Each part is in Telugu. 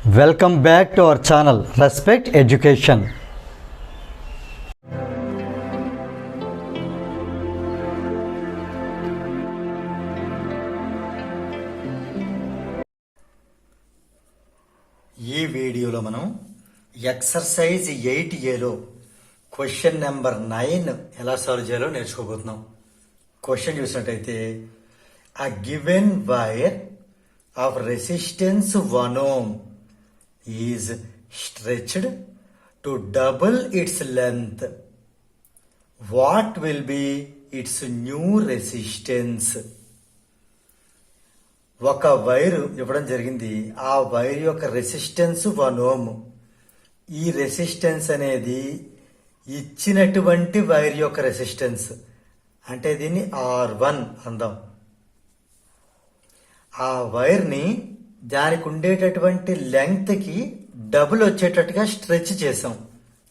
Welcome back to our channel respect education. ఈ వీడియోలో మనం ఎక్సర్సైజ్ 8Aలో క్వశ్చన్ నెంబర్ 9 ఎలా సాల్వ్ చేయాలో నేర్చుకోబోతున్నాం. క్వశ్చన్ చూసినట్టయితే, a given wire of resistance 1 ohm is stretched to double its length. What will be its new resistance? ఒక వైరు ఇవ్వడం జరిగింది. ఆ వైర్ యొక్క రెసిస్టెన్స్ 1 ohm. ఈ రెసిస్టెన్స్ అనేది ఇచ్చినటువంటి వైర్ యొక్క రెసిస్టెన్స్, అంటే దీన్ని R1 అందాం. ఆ వైర్ని దానికి ఉండేటటువంటి లెంగ్త్కి డబుల్ వచ్చేటట్టుగా స్ట్రెచ్ చేసాం,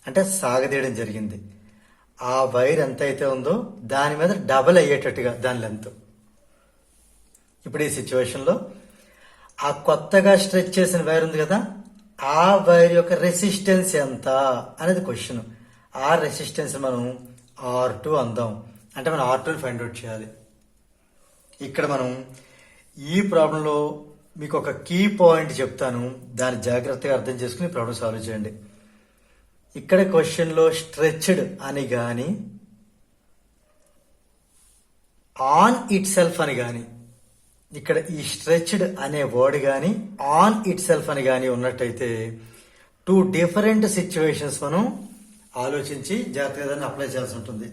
అంటే సాగదీయడం జరిగింది. ఆ వైర్ ఎంత అయితే ఉందో దాని మీద డబుల్ అయ్యేటట్టుగా దాని లెంత్. ఇప్పుడు ఈ సిచ్యువేషన్లో ఆ కొత్తగా స్ట్రెచ్ చేసిన వైర్ ఉంది కదా, ఆ వైర్ యొక్క రెసిస్టెన్స్ ఎంత అనేది క్వశ్చన్. ఆ రెసిస్టెన్స్ మనం R2 అందాం, అంటే మనం R2ని ఫైండ్ అవుట్ చేయాలి. ఇక్కడ మనం ఈ ప్రాబ్లంలో మీకు ఒక కీ పాయింట్ చెప్తాను, దాన్ని జాగ్రత్తగా అర్థం చేసుకుని ప్రాబ్లం సాల్వ్ చేయండి. ఇక్కడ క్వశ్చన్లో స్ట్రెచ్డ్ అని కానీ ఆన్ ఇట్ సెల్ఫ్ అని కానీ, ఇక్కడ ఈ స్ట్రెచ్డ్ అనే వర్డ్ కానీ ఆన్ ఇట్ సెల్ఫ్ అని కానీ ఉన్నట్టయితే 2 డిఫరెంట్ సిచ్యువేషన్స్ మనం ఆలోచించి జాగ్రత్తగా దాన్ని అప్లై చేయాల్సి ఉంటుంది.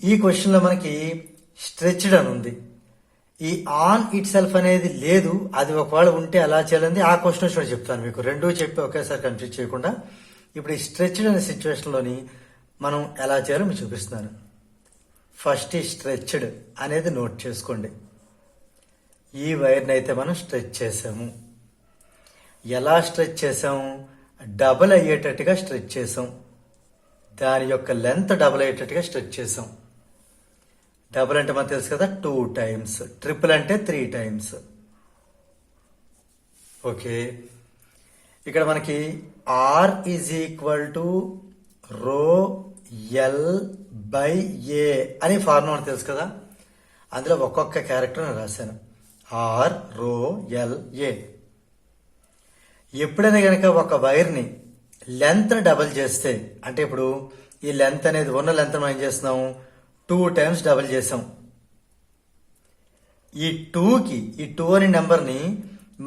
ఈ క్వశ్చన్లో మనకి స్ట్రెచ్డ్ అని ఉంది, ఈ ఆన్ ఇట్ సెల్ఫ్ అనేది లేదు. అది ఒకవేళ ఉంటే అలా చేయాలని ఆ క్వశ్చన్ వచ్చి చెప్తాను మీకు. రెండూ చెప్పి ఒకేసారి కన్ఫ్యూజ్ చేయకుండా ఇప్పుడు ఈ స్ట్రెచ్డ్ అనే సిచ్యువేషన్లోని మనం ఎలా చేయాలో మీకు చూపిస్తున్నాను. ఫస్ట్ ఈ స్ట్రెచ్డ్ అనేది నోట్ చేసుకోండి. ఈ వైర్ని అయితే మనం స్ట్రెచ్ చేసాము. ఎలా స్ట్రెచ్ చేసాము? డబుల్ అయ్యేటట్టుగా స్ట్రెచ్ చేసాం. దాని యొక్క లెంత్ డబుల్ అయ్యేటట్టుగా స్ట్రెచ్ చేసాం. డబుల్ అంటే మనకు తెలుసు కదా, 2 times. ట్రిపుల్ అంటే 3 times. ఓకే, ఇక్కడ మనకి R is equal to ρL/A అని ఫార్ములా మనకు తెలుసు కదా. అందులో ఒక్కొక్క క్యారెక్టర్ నేను రాశాను, R ρLA. ఎప్పుడైనా కనుక ఒక వైర్ని లెంత్ డబుల్ చేస్తే, అంటే ఇప్పుడు ఈ లెంత్ అనేది ఉన్న లెంత్ మనం ఏం చేస్తున్నాం, 2 times డబుల్ చేసాం. ఈ 2 అనే నెంబర్ని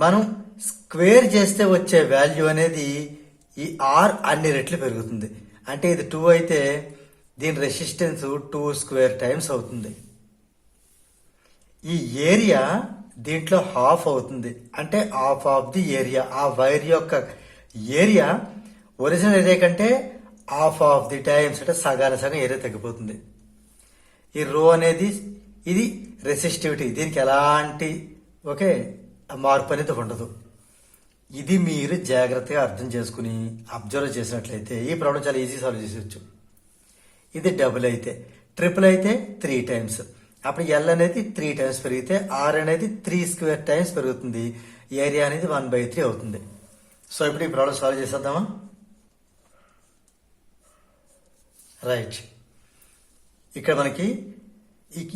మనం స్క్వేర్ చేస్తే వచ్చే వాల్యూ అనేది ఈ R అన్ని రెట్లు పెరుగుతుంది. అంటే ఇది 2 అయితే దీని రెసిస్టెన్స్ 2 square times అవుతుంది. ఈ ఏరియా దీంట్లో హాఫ్ అవుతుంది, అంటే హాఫ్ ఆఫ్ ది ఏరియా. ఆ వైర్ యొక్క ఏరియా ఒరిజినల్ ఏరియా కంటే హాఫ్ ఆఫ్ ది టైమ్స్, అంటే సగం ఏరియా తగ్గిపోతుంది. ఈ రో అనేది ఇది రెసిస్టివిటీ, దీనికి ఎలాంటి మార్పు అనేది ఉండదు. ఇది మీరు జాగ్రత్తగా అర్థం చేసుకుని అబ్జర్వ్ చేసినట్లయితే ఈ ప్రాబ్లం చాలా ఈజీ సాల్వ్ చేసేయచ్చు. ఇది డబుల్ అయితే, ట్రిపుల్ అయితే 3 times. అప్పుడు ఎల్ అనేది 3 times పెరిగితే ఆర్ అనేది 3 square times పెరుగుతుంది. ఏరియా అనేది 1/3 అవుతుంది. సో ఇప్పుడు ఈ ప్రాబ్లం సాల్వ్ చేసేద్దామా? రైట్, ఇక్కడ మనకి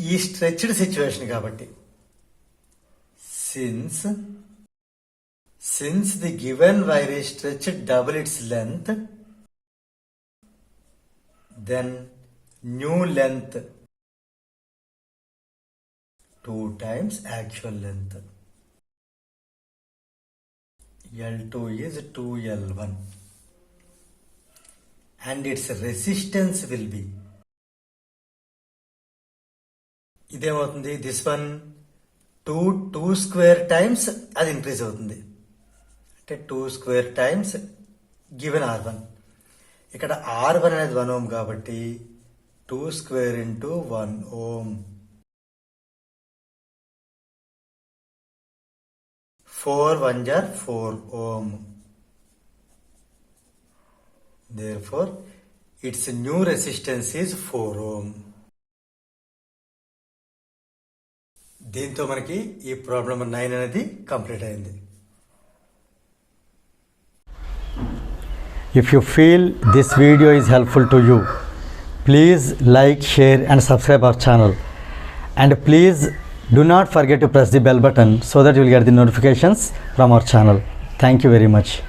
ఈ స్ట్రెచ్డ్ సిచ్యువేషన్ కాబట్టి since the given wire is stretched double its length, then new length 2 times actual length. L2 is 2L1 and its resistance will be, ఇదేమవుతుంది, దిస్ వన్ 2 square times అది ఇంక్రీజ్ అవుతుంది, అంటే 2 square times గివెన్ R1. ఇక్కడ R1 అనేది 1 ohm కాబట్టి 2 square into 1 ohm. 4 1s are 4 ohm. Therefore its new resistance is 4 ohm. దీంతో మనకి ఈ ప్రాబ్లం 9 అనేది కంప్లీట్ అయింది. If you feel this video is helpful to you, please like, share and subscribe our channel. And please do not forget to press the bell button so that you will get the notifications from our channel. Thank you very much.